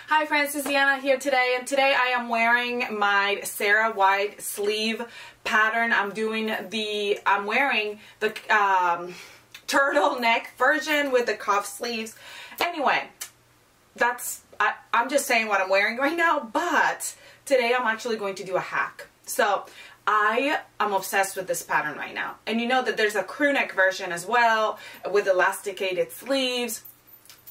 Hi friends, this is Deanna here today, and today I am wearing my Sarah wide sleeve pattern. I'm wearing the turtleneck version with the cuff sleeves. Anyway, I'm just saying what I'm wearing right now, but today I'm actually going to do a hack. So I am obsessed with this pattern right now. And you know that there's a crew neck version as well with elasticated sleeves.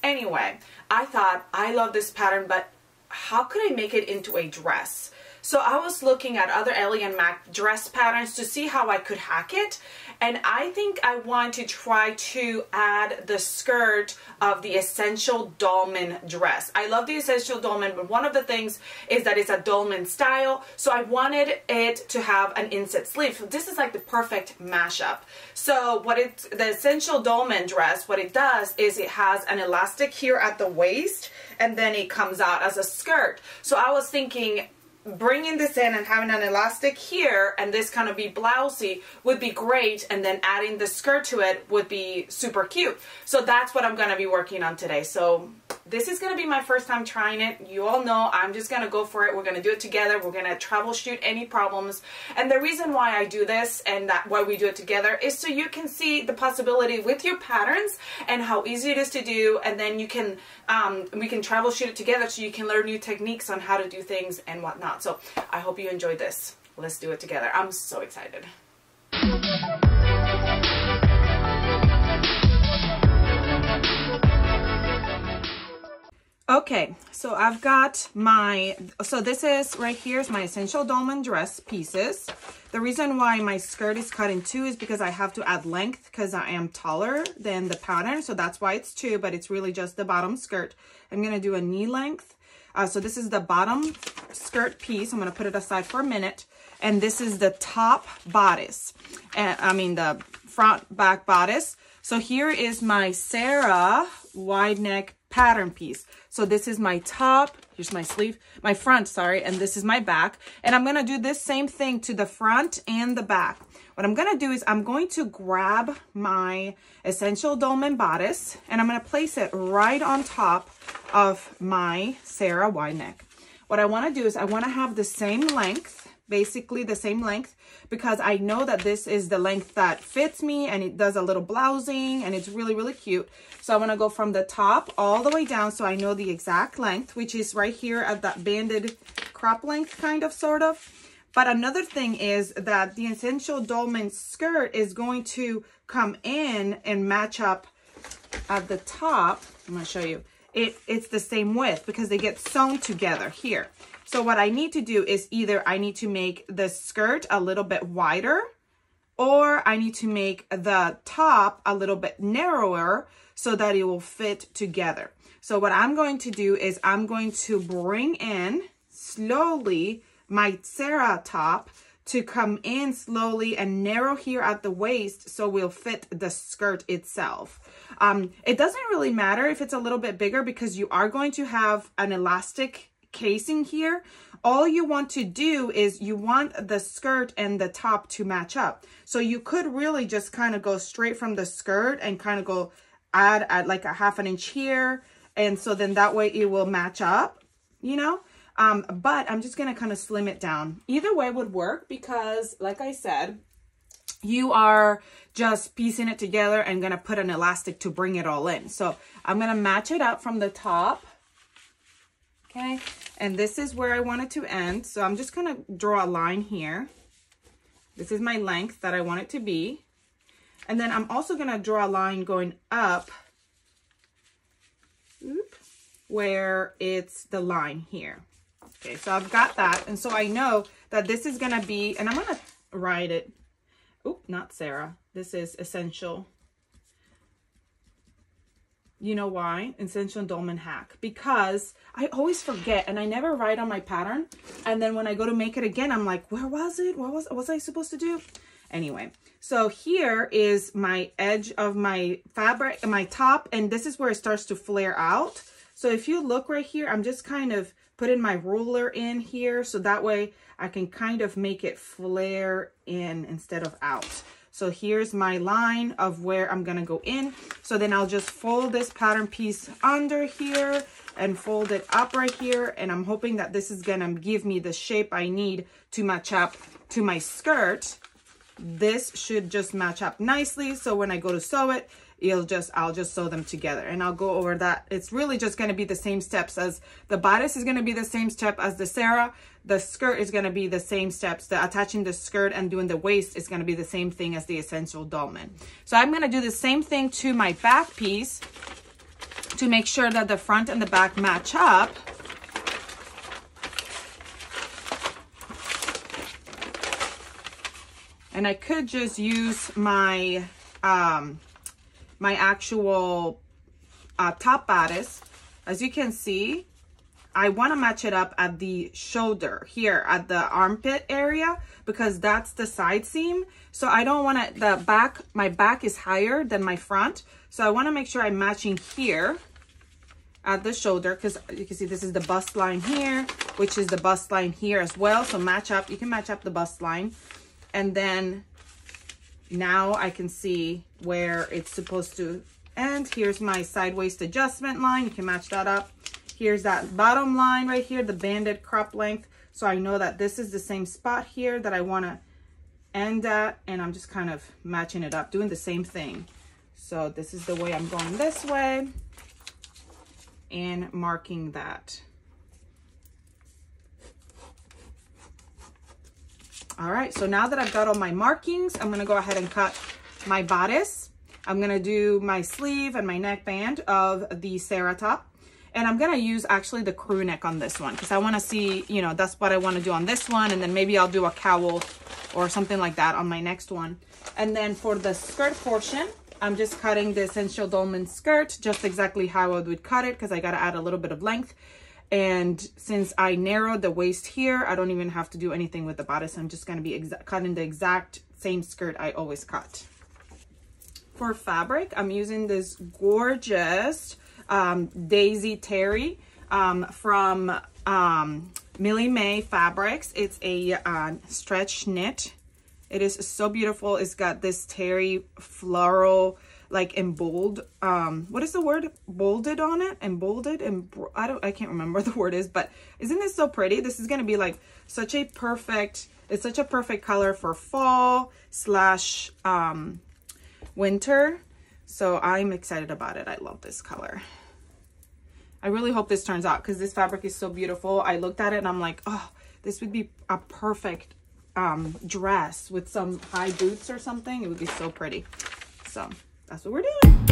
Anyway, I thought, I love this pattern, but how could I make it into a dress? So I was looking at other Ellie and Mac dress patterns to see how I could hack it. And I think I want to try to add the skirt of the Essential Dolman dress. I love the Essential Dolman, but one of the things is that it's a Dolman style. So I wanted it to have an inset sleeve. So this is like the perfect mashup. So the Essential Dolman dress, what it does is it has an elastic here at the waist, and then it comes out as a skirt. So I was thinking, bringing this in and having an elastic here and this kind of be blousy would be great, and then adding the skirt to it would be super cute. So that's what I'm going to be working on today. So this is going to be my first time trying it. You all know I'm just going to go for it. We're going to do it together. We're going to troubleshoot any problems. And the reason why I do this and why we do it together is so you can see the possibility with your patterns and how easy it is to do. And then you can we can troubleshoot it together so you can learn new techniques on how to do things and whatnot. So I hope you enjoyed this. Let's do it together. I'm so excited. Okay, so I've got this is right here is my Essential Dolman dress pieces. The reason why my skirt is cut in two is because I have to add length because I am taller than the pattern. So that's why it's two, but it's really just the bottom skirt. I'm going to do a knee length. So this is the bottom skirt piece. I'm going to put it aside for a minute. And this is the top bodice. The front back bodice. So here is my Sarah wide neck pattern piece. So this is my top, here's my sleeve, my front, sorry, and this is my back. And I'm going to do this same thing to the front and the back. What I'm going to do is I'm going to grab my Essential Dolman bodice and I'm going to place it right on top of my Sarah wide neck. What I want to do is I want to have the same length, basically the same length, because I know that this is the length that fits me and it does a little blousing and it's really, really cute. So I want to go from the top all the way down so I know the exact length, which is right here at that banded crop length kind of, sort of. But another thing is that the Essential Dolman skirt is going to come in and match up at the top. I'm going to show you. It's the same width because they get sewn together here. So what I need to do is either I need to make the skirt a little bit wider, or I need to make the top a little bit narrower so that it will fit together. So what I'm going to do is I'm going to bring in slowly my Sarah top to come in slowly and narrow here at the waist so we'll fit the skirt itself. It doesn't really matter if it's a little bit bigger because you are going to have an elastic casing here. All you want to do is you want the skirt and the top to match up. So you could really just kind of go straight from the skirt and kind of go add like a ½ inch here. And so then that way it will match up, you know. But I'm just going to kind of slim it down. Either way would work because, like I said, you are just piecing it together and going to put an elastic to bring it all in. So I'm going to match it up from the top. Okay, and this is where I want it to end. So I'm just going to draw a line here. This is my length that I want it to be. And then I'm also going to draw a line going up where it's the line here. Okay, so I've got that. And so I know that this is going to be, and I'm going to write it. Oop, not Sarah. This is Essential. You know why? Essential Dolman hack. Because I always forget and I never write on my pattern. And then when I go to make it again, I'm like, where was it? What was I supposed to do? Anyway, so here is my edge of my fabric, my top, and this is where it starts to flare out. So if you look right here, I'm just kind of putting my ruler in here so that way I can kind of make it flare in instead of out. So here's my line of where I'm gonna go in. So then I'll just fold this pattern piece under here and fold it up right here. And I'm hoping that this is gonna give me the shape I need to match up to my skirt. This should just match up nicely. So when I go to sew it, I'll just sew them together, and I'll go over that. It's really just going to be the same steps as the bodice is going to be the same step as the Sarah. The skirt is going to be the same steps. The attaching the skirt and doing the waist is going to be the same thing as the essential dolman. So I'm going to do the same thing to my back piece to make sure that the front and the back match up. And I could just use my my actual top bodice. As you can see, I want to match it up at the shoulder here, at the armpit area, because that's the side seam. So I don't want to, my back is higher than my front. So I want to make sure I'm matching here at the shoulder, because you can see this is the bust line here, which is the bust line here as well. So match up, you can match up the bust line. And then now I can see where it's supposed to end. Here's my side waist adjustment line. You can match that up. Here's that bottom line right here, the banded crop length. So I know that this is the same spot here that I want to end at, and I'm just kind of matching it up, doing the same thing. So this is the way I'm going this way and marking that. All right, so now that I've got all my markings, I'm gonna go ahead and cut my bodice. I'm gonna do my sleeve and my neckband of the Sarah top. And I'm gonna use actually the crew neck on this one, because I wanna see, you know, that's what I wanna do on this one. And then maybe I'll do a cowl or something like that on my next one. And then for the skirt portion, I'm just cutting the essential dolman skirt, just exactly how I would cut it, because I gotta add a little bit of length. And since I narrowed the waist here, I don't even have to do anything with the bodice. I'm just going to be cutting the exact same skirt I always cut. For fabric, I'm using this gorgeous Daisy Terry from Millie Mae Fabrics. It's a stretch knit. It is so beautiful. It's got this terry floral, like embold, what is the word? Bolded on it? Embolded? And I can't remember what the word is, but isn't this so pretty? This is going to be like such a perfect, it's such a perfect color for fall slash winter. So I'm excited about it. I love this color. I really hope this turns out, because this fabric is so beautiful. I looked at it and I'm like, oh, this would be a perfect dress with some high boots or something. It would be so pretty. So that's what we're doing.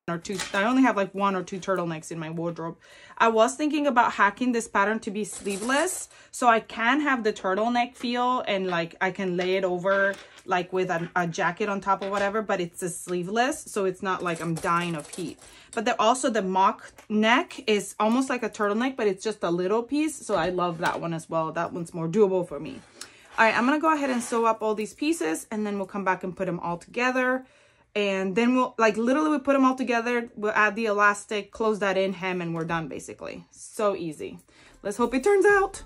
or two. I only have like 1 or 2 turtlenecks in my wardrobe. I was thinking about hacking this pattern to be sleeveless, so I can have the turtleneck feel and like I can lay it over like with a jacket on top or whatever, but it's a sleeveless, so it's not like I'm dying of heat. But also the mock neck is almost like a turtleneck, but it's just a little piece, so I love that one as well. That one's more doable for me. All right, I'm gonna go ahead and sew up all these pieces, and then we'll come back and put them all together. And then we'll, like, literally we put them all together, we'll add the elastic, close that in, hem, and we're done basically. So easy. Let's hope it turns out.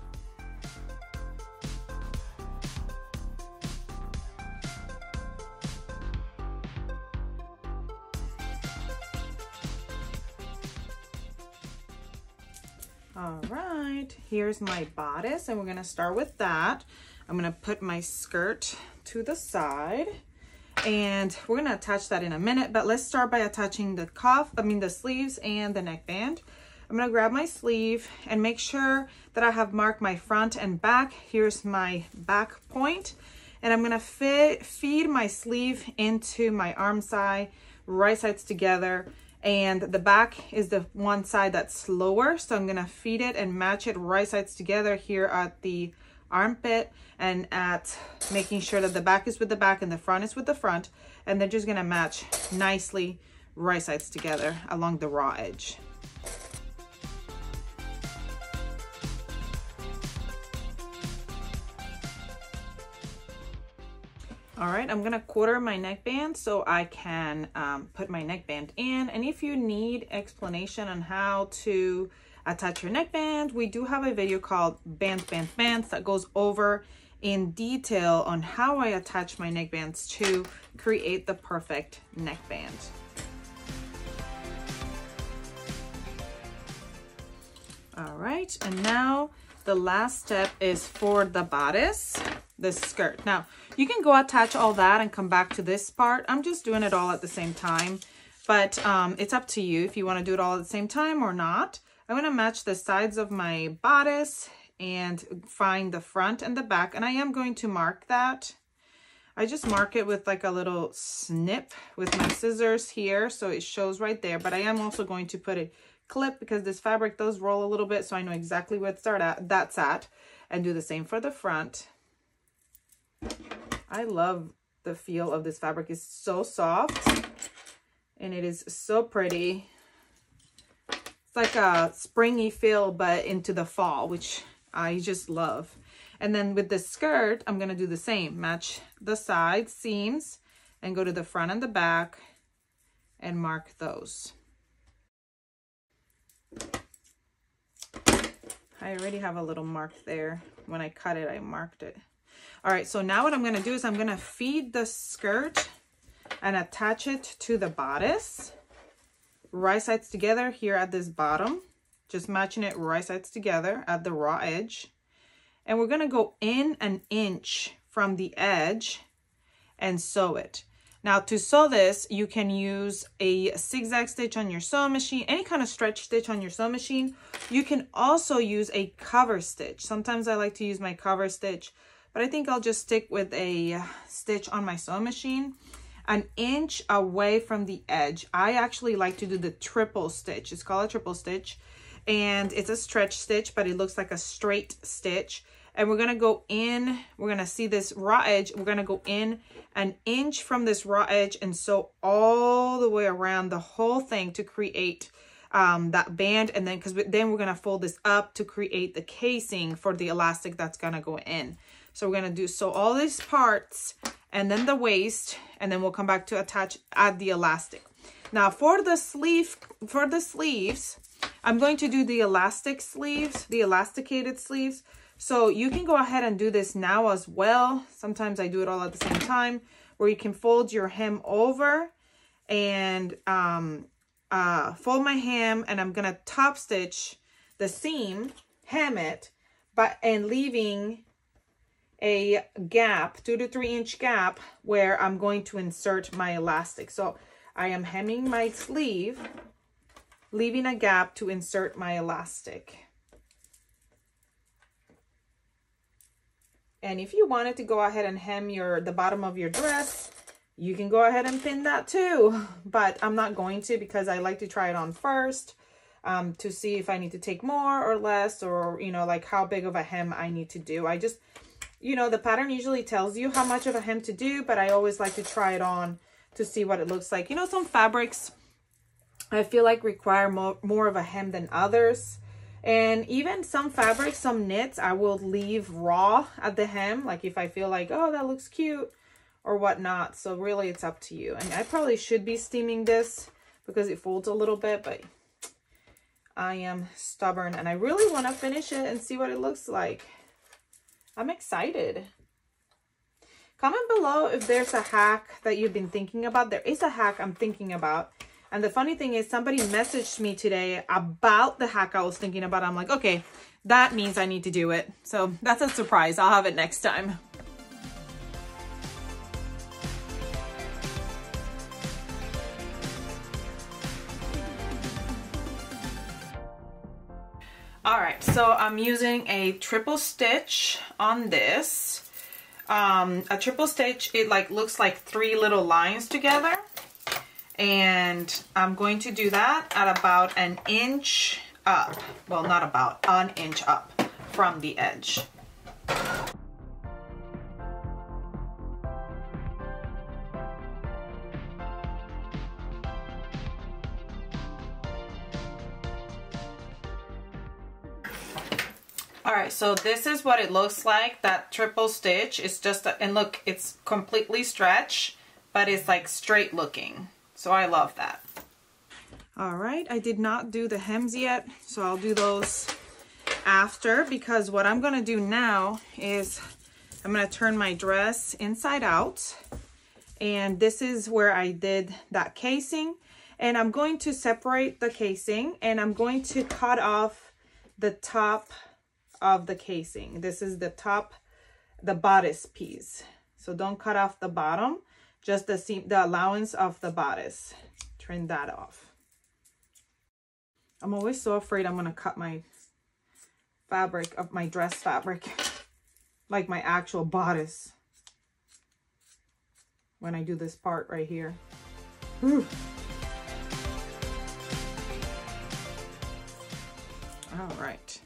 All right, here's my bodice, and we're gonna start with that. I'm gonna put my skirt to the side, and we're gonna attach that in a minute, but let's start by attaching the the sleeves and the neckband. I'm gonna grab my sleeve and make sure that I have marked my front and back. Here's my back point, and I'm gonna feed my sleeve into my arm side, right sides together, and the back is the one side that's lower, so I'm gonna feed it and match it right sides together here at the armpit, and at making sure that the back is with the back and the front is with the front, and they're just gonna match nicely right sides together along the raw edge. All right, I'm gonna quarter my neckband so I can put my neckband in. And if you need explanation on how to attach your neckband, we do have a video called Bands that goes over in detail on how I attach my neckbands to create the perfect neckband. All right, and now the last step is for the bodice, the skirt. Now, you can go attach all that and come back to this part. I'm just doing it all at the same time, but it's up to you if you want to do it all at the same time or not. I'm going to match the sides of my bodice and find the front and the back, and I am going to mark that. I just mark it with like a little snip with my scissors here, so it shows right there, but I am also going to put a clip because this fabric does roll a little bit, so I know exactly where that's at, and do the same for the front. I love the feel of this fabric. It's so soft and it is so pretty. It's like a springy feel, but into the fall, which I just love. And then with the skirt, I'm gonna do the same. Match the side seams and go to the front and the back and mark those. I already have a little mark there. When I cut it, I marked it. All right, so now what I'm gonna do is I'm gonna feed the skirt and attach it to the bodice. Right sides together here at this bottom, just matching it right sides together at the raw edge. And we're gonna go in 1 inch from the edge and sew it. Now to sew this, you can use a zigzag stitch on your sewing machine, any kind of stretch stitch on your sewing machine. You can also use a cover stitch. Sometimes I like to use my cover stitch, but I think I'll just stick with a stitch on my sewing machine. 1 inch away from the edge. I actually like to do the triple stitch. It's called a triple stitch, and it's a stretch stitch, but it looks like a straight stitch. And we're gonna go in, we're gonna see this raw edge, we're gonna go in 1 inch from this raw edge and sew all the way around the whole thing to create that band. And then, then we're gonna fold this up to create the casing for the elastic that's gonna go in. So we're gonna sew all these parts and then the waist, and then we'll come back to add the elastic. Now for the sleeves, I'm going to do the elastic sleeves, the elasticated sleeves. So you can go ahead and do this now as well. Sometimes I do it all at the same time, where you can fold your hem over and fold my hem, and I'm gonna top stitch the seam, hem it, and leaving a gap, 2 to 3 inch gap, where I'm going to insert my elastic. So I am hemming my sleeve, leaving a gap to insert my elastic. And if you wanted to go ahead and hem the bottom of your dress, you can go ahead and pin that too, but I'm not going to because I like to try it on first to see if I need to take more or less, or, you know, like how big of a hem I need to do. I just, you know, the pattern usually tells you how much of a hem to do, but I always like to try it on to see what it looks like. You know, some fabrics I feel like require more of a hem than others. And even some fabrics, some knits, I will leave raw at the hem, like if I feel like, oh, that looks cute or whatnot. So really it's up to you. And I probably should be steaming this because it folds a little bit, but I am stubborn and I really want to finish it and see what it looks like. I'm excited. Comment below if there's a hack that you've been thinking about. There is a hack I'm thinking about. And the funny thing is, somebody messaged me today about the hack I was thinking about. I'm like, okay, that means I need to do it. So that's a surprise. I'll have it next time. All right, so I'm using a triple stitch on this. A triple stitch, it like looks like 3 little lines together. And I'm going to do that at about 1 inch up. Well, not about, 1 inch up from the edge. All right, so this is what it looks like. That triple stitch is just, and look, it's completely stretched, but it's like straight looking. So I love that. All right, I did not do the hems yet, so I'll do those after, because what I'm gonna do now is I'm gonna turn my dress inside out, and this is where I did that casing, and I'm going to separate the casing, and I'm going to cut off the top of the casing. This is the top, the bodice piece. So don't cut off the bottom, just the seam, the allowance of the bodice. Trim that off. I'm always so afraid I'm gonna cut my fabric of my dress fabric, like my actual bodice, when I do this part right here. Whew. All right.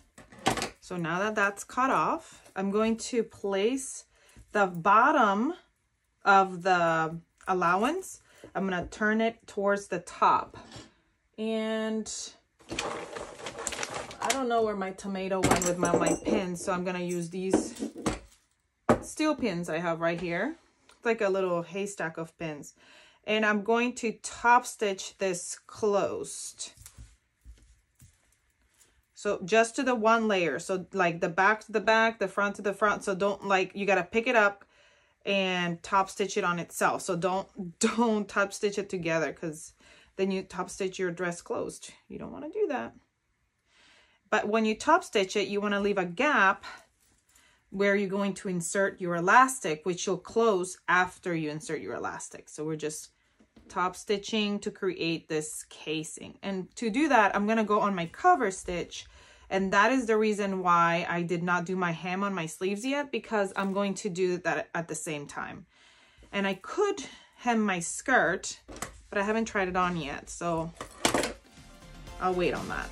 So now that that's cut off, I'm going to place the bottom of the allowance. I'm gonna turn it towards the top, and I don't know where my tomato went with my pins, so I'm gonna use these steel pins I have right here. It's like a little haystack of pins, and I'm going to top stitch this closed. So just to the one layer, so like the back to the back, the front to the front. So don't, like, you gotta pick it up and top stitch it on itself. So don't top stitch it together, because then you top stitch your dress closed. You don't want to do that. But when you top stitch it, you want to leave a gap where you're going to insert your elastic, which you'll close after you insert your elastic. So we're just top stitching to create this casing. And to do that, I'm going to go on my cover stitch. And that is the reason why I did not do my hem on my sleeves yet, because I'm going to do that at the same time. And I could hem my skirt, but I haven't tried it on yet, so I'll wait on that.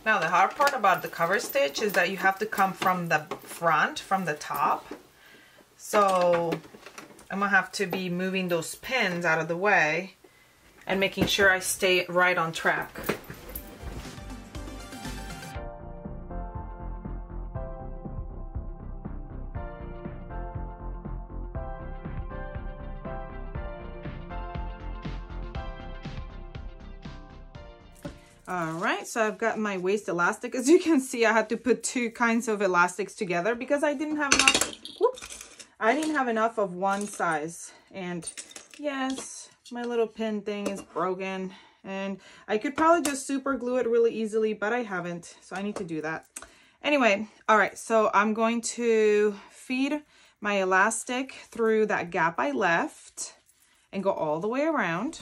Now the hard part about the cover stitch is that you have to come from the front, from the top. So I'm gonna have to be moving those pins out of the way and making sure I stay right on track. All right, so I've got my waist elastic. As you can see, I had to put 2 kinds of elastics together because I didn't have enough. I didn't have enough of one size. And yes, my little pin thing is broken, and I could probably just super glue it really easily, but I haven't, so I need to do that. Anyway, all right, so I'm going to feed my elastic through that gap I left and go all the way around.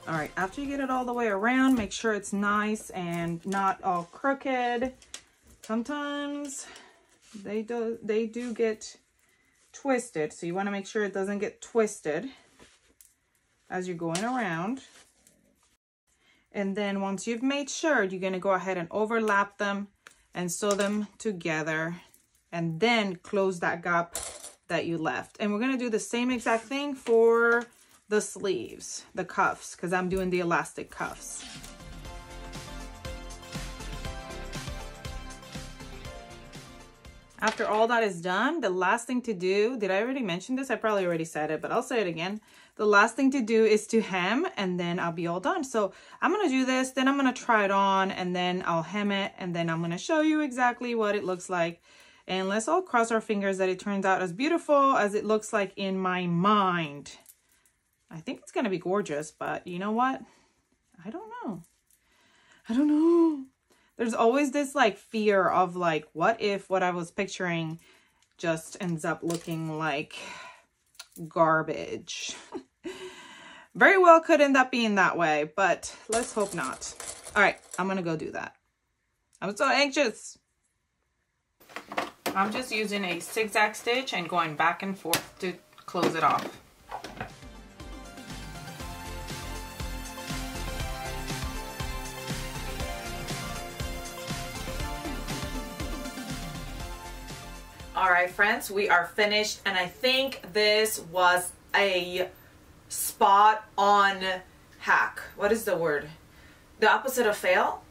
All right, after you get it all the way around, make sure it's nice and not all crooked. Sometimes they do get twisted, so you want to make sure it doesn't get twisted as you're going around. And then once you've made sure, you're going to go ahead and overlap them and sew them together, and then close that gap that you left. And we're going to do the same exact thing for the sleeves, the cuffs, because I'm doing the elastic cuffs. After all that is done, the last thing to do, did I already mention this? I probably already said it, but I'll say it again. The last thing to do is to hem, and then I'll be all done. So I'm going to do this, then I'm going to try it on, and then I'll hem it, and then I'm going to show you exactly what it looks like. And let's all cross our fingers that it turns out as beautiful as it looks like in my mind. I think it's going to be gorgeous, but you know what? I don't know. I don't know. There's always this like fear of like, what if what I was picturing just ends up looking like garbage? Very well could end up being that way, but let's hope not. All right, I'm going to go do that. I'm so anxious. I'm just using a zigzag stitch and going back and forth to close it off. All right, friends, we are finished, and I think this was a spot on hack. What is the word? The opposite of fail?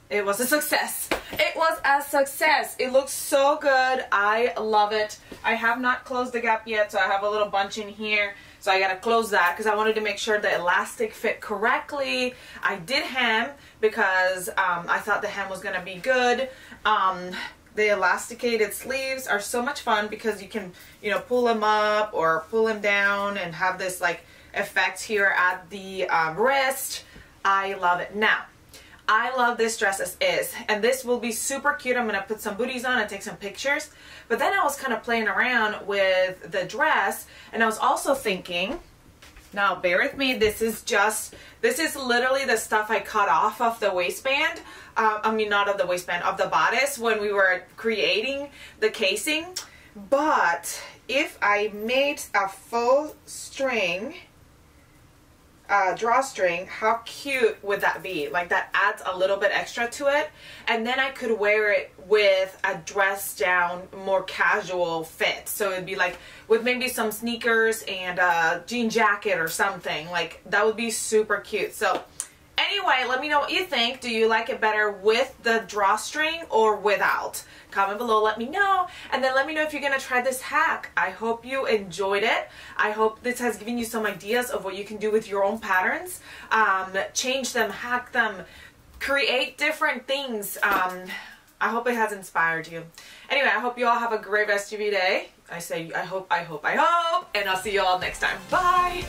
It was a success. It was a success. It looks so good. I love it. I have not closed the gap yet, so I have a little bunch in here. So I gotta close that because I wanted to make sure the elastic fit correctly. I did hem because I thought the hem was gonna be good. The elasticated sleeves are so much fun because you can, you know, pull them up or pull them down and have this like effect here at the wrist. I love it. Now, I love this dress as is, and this will be super cute. I'm gonna put some booties on and take some pictures. But then I was kind of playing around with the dress, and I was also thinking, now bear with me, this is literally the stuff I cut off of the waistband. I mean, not of the waistband, of the bodice when we were creating the casing. But if I made a full string, drawstring, how cute would that be? Like, that adds a little bit extra to it. And then I could wear it with a dress down, more casual fit. So it'd be like with maybe some sneakers and a jean jacket or something. Like, that would be super cute. So anyway, let me know what you think. Do you like it better with the drawstring or without? Comment below, let me know. And then let me know if you're going to try this hack. I hope you enjoyed it. I hope this has given you some ideas of what you can do with your own patterns. Change them, hack them, create different things. I hope it has inspired you. Anyway, I hope you all have a great rest of your day. I say I hope, and I'll see you all next time. Bye!